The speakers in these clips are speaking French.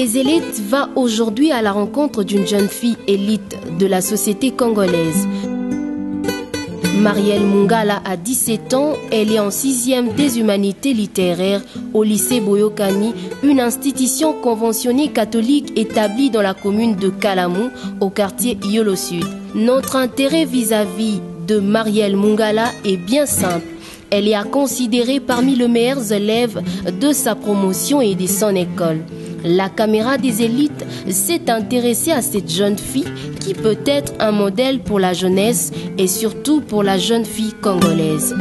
Les élites va aujourd'hui à la rencontre d'une jeune fille élite de la société congolaise. Marielle Mungala a 17 ans, elle est en 6e des humanités littéraires au lycée Boyokani, une institution conventionnée catholique établie dans la commune de Kalamou, au quartier Yolo Sud. Notre intérêt vis-à-vis de Marielle Mungala est bien simple. Elle est à considérer parmi les meilleurs élèves de sa promotion et de son école. La caméra des élites s'est intéressée à cette jeune fille qui peut être un modèle pour la jeunesse et surtout pour la jeune fille congolaise.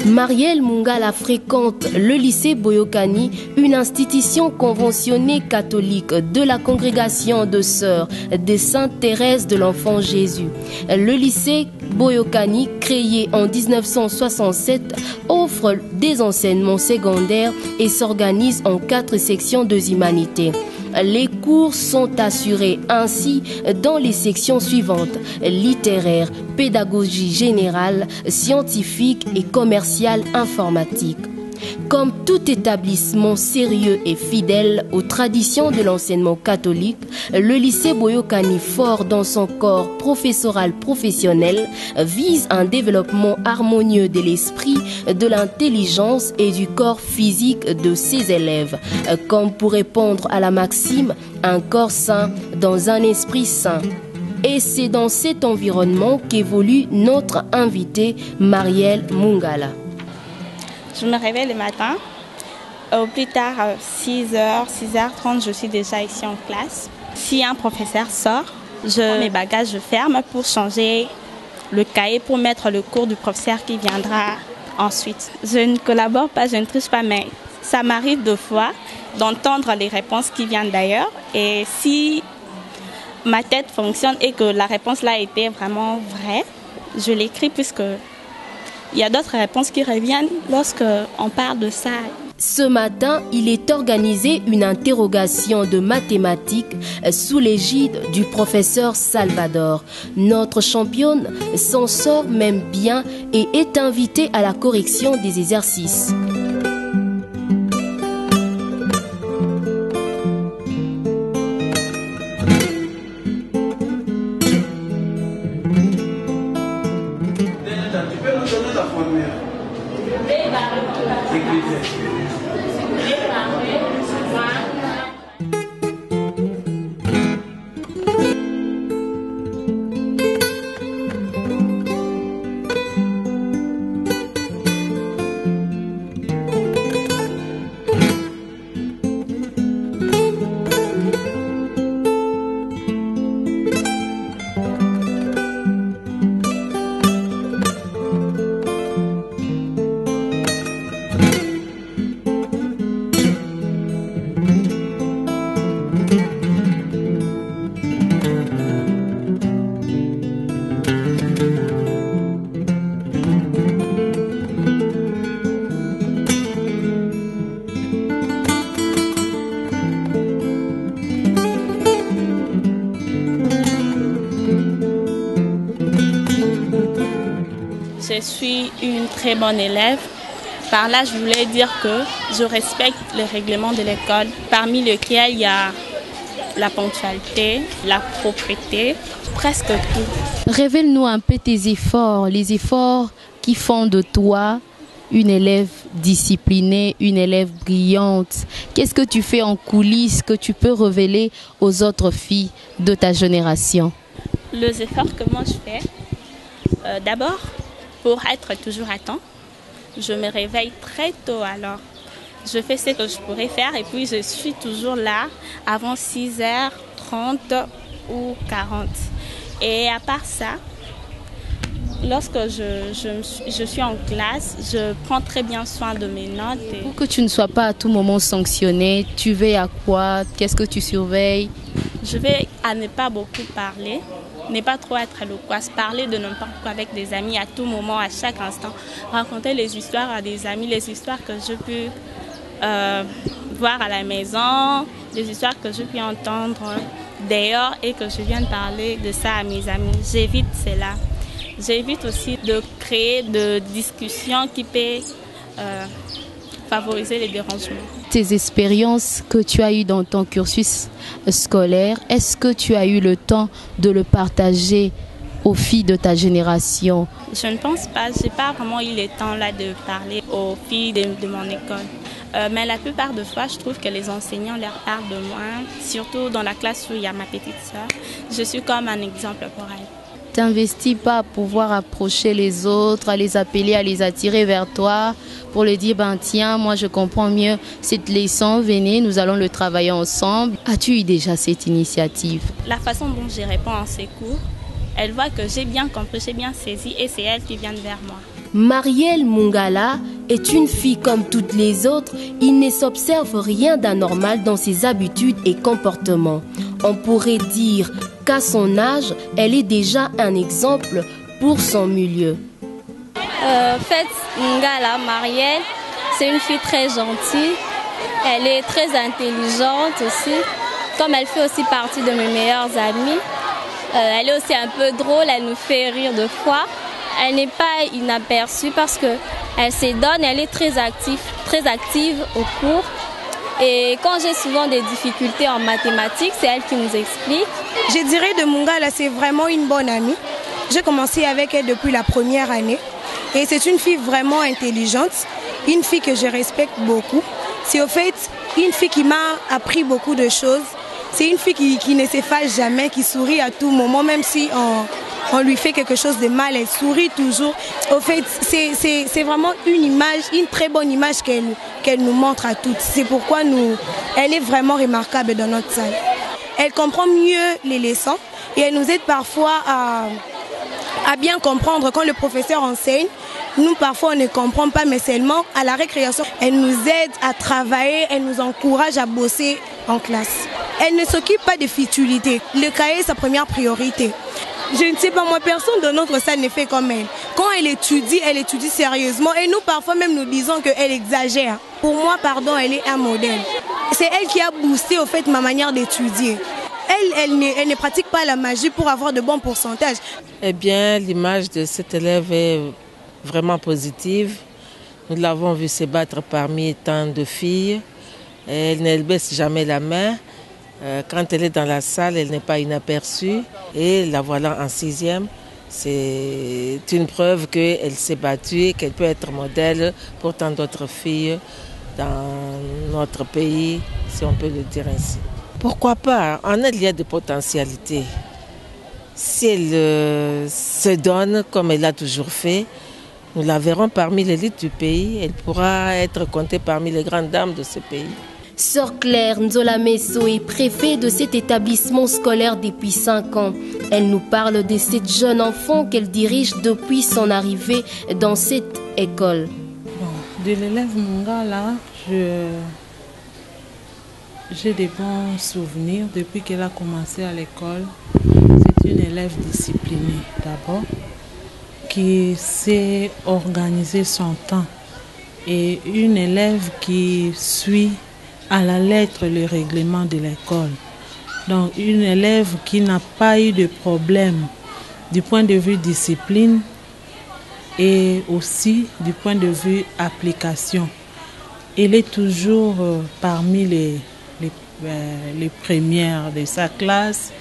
Marielle Mungala fréquente le lycée Boyokani, une institution conventionnée catholique de la congrégation de sœurs de Sainte Thérèse de l'Enfant Jésus. Le lycée Boyokani, créé en 1967, offre des enseignements secondaires et s'organise en 4 sections de humanité. Les cours sont assurés ainsi dans les sections suivantes: littéraire, pédagogie générale, scientifique et commerciale informatique. Comme tout établissement sérieux et fidèle aux traditions de l'enseignement catholique, le lycée Boyokani, fort dans son corps professoral professionnel, vise un développement harmonieux de l'esprit, de l'intelligence et du corps physique de ses élèves, comme pour répondre à la maxime « un corps sain dans un esprit sain ». Et c'est dans cet environnement qu'évolue notre invitée Marielle Mungala. Je me réveille le matin. Au plus tard, 6h, 6h30, je suis déjà ici en classe. Si un professeur sort, je prends mes bagages, je ferme pour changer le cahier, pour mettre le cours du professeur qui viendra ensuite. Je ne collabore pas, je ne triche pas, mais ça m'arrive 2 fois d'entendre les réponses qui viennent d'ailleurs. Et si ma tête fonctionne et que la réponse là était vraiment vraie, je l'écris puisque il y a d'autres réponses qui reviennent lorsqu'on parle de ça. Ce matin, il est organisé une interrogation de mathématiques sous l'égide du professeur Salvador. Notre championne s'en sort même bien et est invitée à la correction des exercices. Je suis une très bonne élève. Par là, je voulais dire que je respecte les règlements de l'école, parmi lesquels il y a la ponctualité, la propreté, presque tout. Révèle-nous un peu tes efforts, les efforts qui font de toi une élève disciplinée, une élève brillante. Qu'est-ce que tu fais en coulisses que tu peux révéler aux autres filles de ta génération? Les efforts que moi je fais, d'abord, pour être toujours à temps, je me réveille très tôt, alors je fais ce que je pourrais faire et puis je suis toujours là avant 6h30 ou 40. Et à part ça, lorsque je suis en classe, je prends très bien soin de mes notes. Pour que tu ne sois pas à tout moment sanctionné, tu veilles à quoi? Qu'est-ce que tu surveilles? Je vais à ne pas beaucoup parler, ne pas trop être loquace, parler de n'importe quoi avec des amis à tout moment, à chaque instant, raconter les histoires à des amis, les histoires que je peux voir à la maison, des histoires que je peux entendre dehors et que je viens de parler de ça à mes amis. J'évite cela. J'évite aussi de créer de discussions qui peuvent favoriser les dérangements. Tes expériences que tu as eues dans ton cursus scolaire, est-ce que tu as eu le temps de le partager aux filles de ta génération? Je ne pense pas. Je n'ai pas vraiment eu le temps là de parler aux filles de mon école. Mais la plupart de fois, je trouve que les enseignants leur parlent de moi, surtout dans la classe où il y a ma petite sœur. Je suis comme un exemple pour elle. T'investis pas à pouvoir approcher les autres, à les appeler, à les attirer vers toi pour leur dire, tiens, moi je comprends mieux cette leçon, venez, nous allons le travailler ensemble. As-tu eu déjà cette initiative? La façon dont je réponds en ces cours, elle voit que j'ai bien compris, j'ai bien saisi et c'est elle qui vient vers moi. Marielle Mungala est une fille comme toutes les autres. Il ne s'observe rien d'anormal dans ses habitudes et comportements. On pourrait dire qu'à son âge, elle est déjà un exemple pour son milieu. Mungala, Marielle, c'est une fille très gentille. Elle est très intelligente aussi. Comme elle fait aussi partie de mes meilleures amies. Elle est aussi un peu drôle, elle nous fait rire de fois. Elle n'est pas inaperçue parce qu'elle se donne, elle est très active au cours. Et quand j'ai souvent des difficultés en mathématiques, c'est elle qui nous explique. Je dirais de Mungala, c'est vraiment une bonne amie. J'ai commencé avec elle depuis la première année. Et c'est une fille vraiment intelligente, une fille que je respecte beaucoup. C'est au fait une fille qui m'a appris beaucoup de choses. C'est une fille qui ne s'efface jamais, qui sourit à tout moment, même si on lui fait quelque chose de mal, elle sourit toujours. Au fait, c'est vraiment une image, une très bonne image qu'elle nous montre à toutes. C'est pourquoi elle est vraiment remarquable dans notre salle. Elle comprend mieux les leçons et elle nous aide parfois à bien comprendre quand le professeur enseigne. Nous, parfois, on ne comprend pas, mais seulement à la récréation, elle nous aide à travailler, elle nous encourage à bosser en classe. Elle ne s'occupe pas de futilité. Le cahier est sa première priorité. Je ne sais pas, moi, personne dans notre salle ne fait comme elle. Quand elle étudie sérieusement. Et nous, parfois, même nous disons qu'elle exagère. Pour moi, elle est un modèle. C'est elle qui a boosté, au fait, ma manière d'étudier. Elle ne pratique pas la magie pour avoir de bons pourcentages. Eh bien, l'image de cette élève est vraiment positive. Nous l'avons vue se battre parmi tant de filles. Elle ne baisse jamais la main. Quand elle est dans la salle, elle n'est pas inaperçue. Et la voilà en 6e. C'est une preuve qu'elle s'est battue et qu'elle peut être modèle pour tant d'autres filles dans notre pays, si on peut le dire ainsi. Pourquoi pas? En elle, il y a des potentialités. Si elle se donne comme elle a toujours fait, nous la verrons parmi l'élite du pays. Elle pourra être comptée parmi les grandes dames de ce pays. Sœur Claire Nzola Messo est préfet de cet établissement scolaire depuis 5 ans. Elle nous parle de cette jeune enfant qu'elle dirige depuis son arrivée dans cette école. De l'élève Mungala, j'ai des bons souvenirs depuis qu'elle a commencé à l'école. C'est une élève disciplinée d'abord, qui sait organiser son temps et une élève qui suit à la lettre le règlement de l'école. Donc une élève qui n'a pas eu de problème du point de vue discipline et aussi du point de vue application. Elle est toujours parmi les premières de sa classe.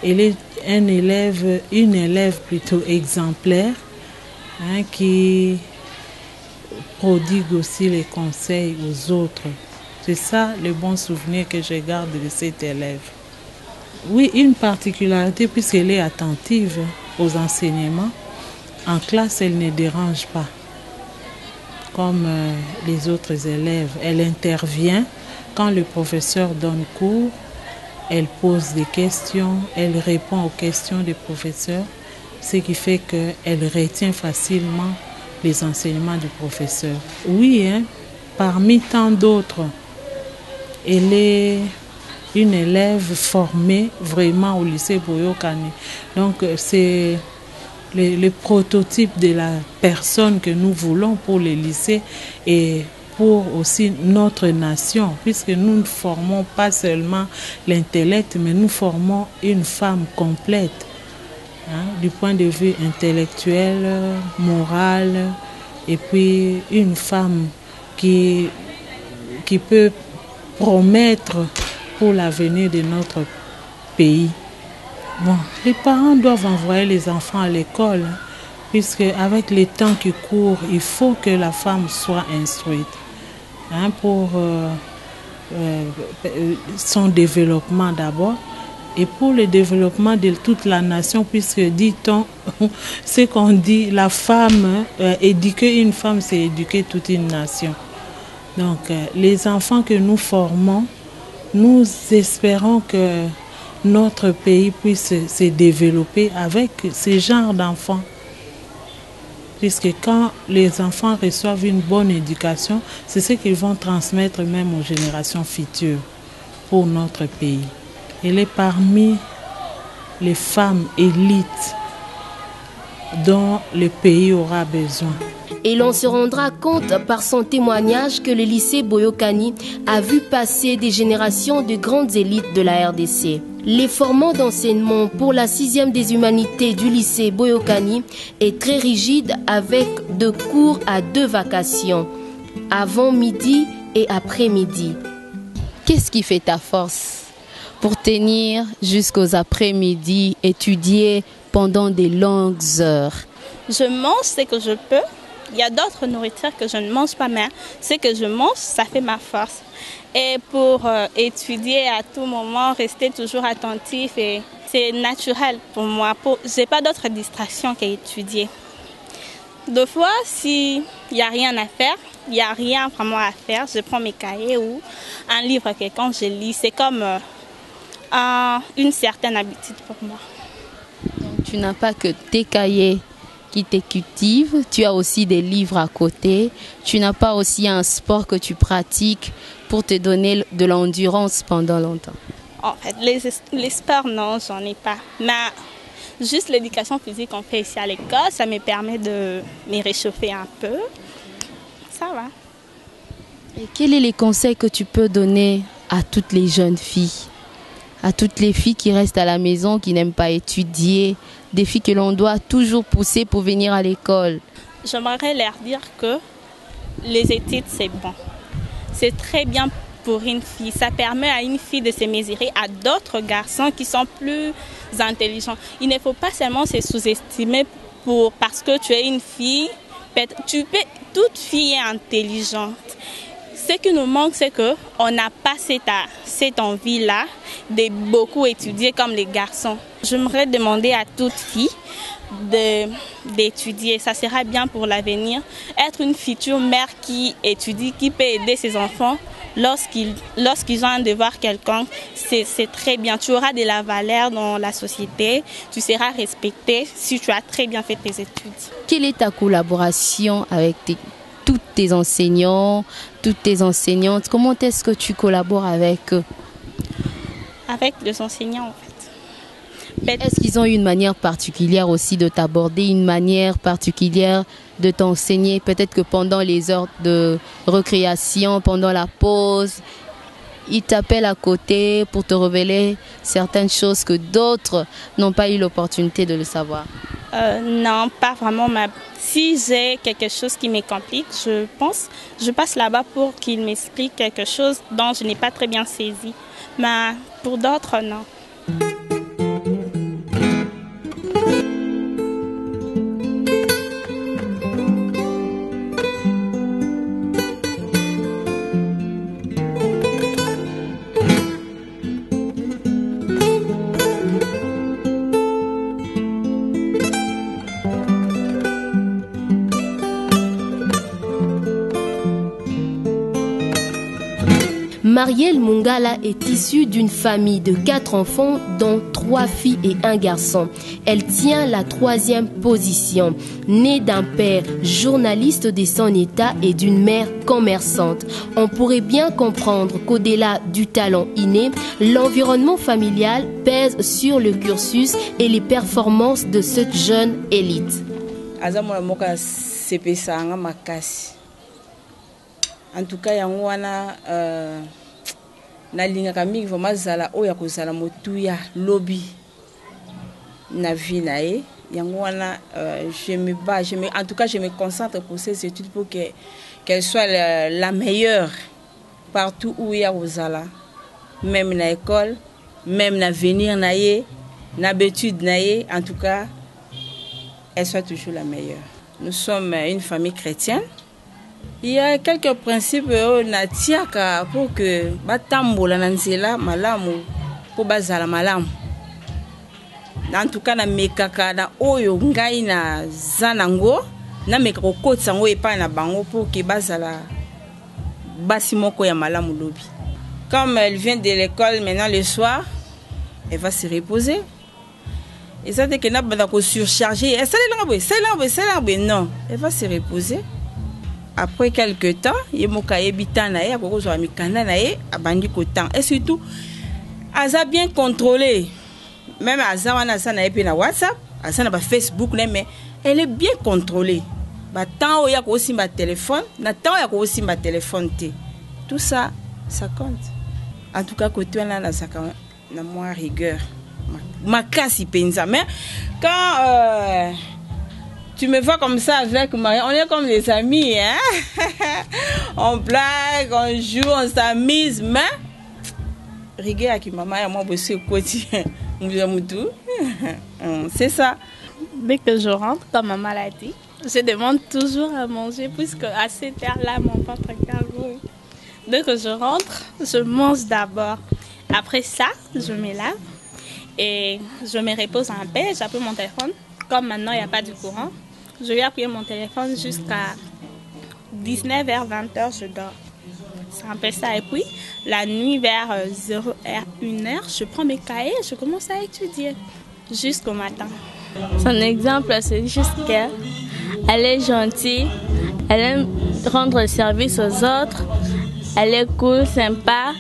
Elle est une élève plutôt exemplaire, qui prodigue aussi les conseils aux autres. C'est ça le bon souvenir que je garde de cette élève. Oui, une particularité puisqu'elle est attentive aux enseignements. En classe, elle ne dérange pas comme les autres élèves. Elle intervient quand le professeur donne cours. Elle pose des questions, elle répond aux questions des professeurs, ce qui fait qu'elle retient facilement les enseignements du professeur. Oui, parmi tant d'autres, elle est une élève formée vraiment au lycée Boyokani. Donc c'est le prototype de la personne que nous voulons pour les lycées et pour aussi notre nation, puisque nous ne formons pas seulement l'intellect, mais nous formons une femme complète, du point de vue intellectuel, moral, et puis une femme qui peut promettre pour l'avenir de notre pays. Bon, les parents doivent envoyer les enfants à l'école, puisque avec les temps qui courent, il faut que la femme soit instruite pour son développement d'abord et pour le développement de toute la nation, puisque dit-on, ce qu'on dit, la femme, éduquer une femme, c'est éduquer toute une nation. Donc les enfants que nous formons, nous espérons que notre pays puisse se développer avec ce genre d'enfants. Puisque quand les enfants reçoivent une bonne éducation, c'est ce qu'ils vont transmettre même aux générations futures pour notre pays. Elle est parmi les femmes élites dont le pays aura besoin. Et l'on se rendra compte par son témoignage que le lycée Boyokani a vu passer des générations de grandes élites de la RDC. Les formats d'enseignement pour la 6e des humanités du lycée Boyokani est très rigide avec 2 cours à 2 vacations, avant midi et après-midi. Qu'est-ce qui fait ta force pour tenir jusqu'aux après-midi, étudier pendant des longues heures? Je mange ce que je peux. Il y a d'autres nourritures que je ne mange pas, mais ce que je mange, ça fait ma force. Et pour étudier à tout moment, rester toujours attentif, c'est naturel pour moi. Je n'ai pas d'autre distraction qu'étudier. Deux fois, s'il n'y a rien à faire, il n'y a rien vraiment à faire, je prends mes cahiers ou un livre que quand je lis, c'est comme une certaine habitude pour moi. Donc, tu n'as pas que tes cahiers qui te cultivent, tu as aussi des livres à côté. Tu n'as pas aussi un sport que tu pratiques pour te donner de l'endurance pendant longtemps? En fait, les sports, non, j'en ai pas. Mais juste l'éducation physique qu'on fait ici à l'école, ça me permet de me réchauffer un peu. Ça va. Et quels sont les conseils que tu peux donner à toutes les jeunes filles, à toutes les filles qui restent à la maison, qui n'aiment pas étudier, des filles que l'on doit toujours pousser pour venir à l'école? J'aimerais leur dire que les études, c'est bon. C'est très bien pour une fille. Ça permet à une fille de se mesurer à d'autres garçons qui sont plus intelligents. Il ne faut pas seulement se sous-estimer parce que tu es une fille. Toute fille est intelligente. Ce qui nous manque, c'est qu'on n'a pas cette envie-là de beaucoup étudier comme les garçons. J'aimerais demander à toute fille d'étudier. Ça sera bien pour l'avenir. Être une future mère qui étudie, qui peut aider ses enfants lorsqu'ils ont un devoir quelconque, c'est très bien. Tu auras de la valeur dans la société, tu seras respecté si tu as très bien fait tes études. Quelle est ta collaboration avec tous tes enseignants, toutes tes enseignantes? Comment est-ce que tu collabores avec eux? Avec les enseignants, en fait. Est-ce qu'ils ont une manière particulière aussi de t'aborder, une manière particulière de t'enseigner? Peut-être que pendant les heures de récréation, pendant la pause, ils t'appellent à côté pour te révéler certaines choses que d'autres n'ont pas eu l'opportunité de le savoir. Non, pas vraiment. Mais si j'ai quelque chose qui me complique, je passe là-bas pour qu'ils m'expliquent quelque chose dont je n'ai pas très bien saisi. Mais pour d'autres, non. Marielle Mungala est issue d'une famille de 4 enfants, dont 3 filles et 1 garçon. Elle tient la 3e position. Née d'un père journaliste de son état et d'une mère commerçante, on pourrait bien comprendre qu'au-delà du talent inné, l'environnement familial pèse sur le cursus et les performances de cette jeune élite. En tout cas, yango wana na lingaka mingi vraiment zala oya kozala motuya lobby na vie na ye. Yango wana en tout cas je me concentre pour ces études pour qu'elle soit la meilleure partout où il y a kozala, même na école, même na venir na ye, na étude na ye, en tout cas elle soit toujours la meilleure. Nous sommes une famille chrétienne. Il y a quelques principes pour que batambola nanzela malamu pour bazala malamu. En tout cas na mekaka na oyo ngai na zanango na mekako kotsa ngo epa na bango pour que bazala basi moko ya malamu lobi. Comme elle vient de l'école maintenant le soir, elle va se reposer. Et ça dès que na banda ko surcharger, non, elle va se reposer. Après quelques temps, il et surtout, Aza bien contrôlé. Même Aza na WhatsApp, Aza na Facebook, mais elle est bien contrôlée. Tant il y a aussi ma téléphone, tant il y a aussi ma téléphone. Tout ça, ça compte. En tout cas, côté là, na moins rigueur. Ma casse il pensa. Mais quand tu me vois comme ça avec Marie, on est comme des amis, hein? On blague, on joue, on s'amuse, mais rigueur avec maman et moi, c'est quotidien. C'est ça. Dès que je rentre, comme maman l'a dit, je demande toujours à manger, puisque à cette heure-là, mon papa garde. Dès que je rentre, je mange d'abord. Après ça, je me lave et je me repose en paix. J'appuie mon téléphone. Comme maintenant, il n'y a pas de courant, je vais appuyer mon téléphone jusqu'à 19h, 20h, je dors. C'est un peu ça. Et puis, la nuit vers 0h, 1h, je prends mes cahiers et je commence à étudier jusqu'au matin. Son exemple, c'est juste qu'elle est gentille, elle aime rendre service aux autres, elle est cool, sympa.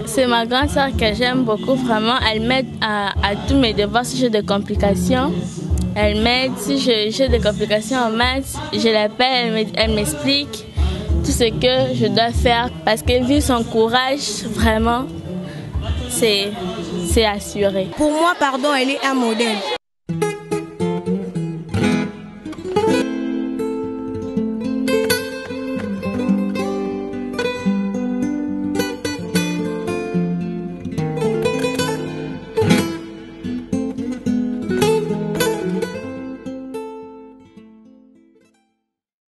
C'est ma grande soeur que j'aime beaucoup, vraiment. Elle m'aide à tous mes devoirs si j'ai des complications. Elle m'aide si j'ai des complications en maths. Je l'appelle, elle m'explique tout ce que je dois faire. Parce que vu son courage, vraiment, c'est assuré. Pour moi, pardon, elle est un modèle.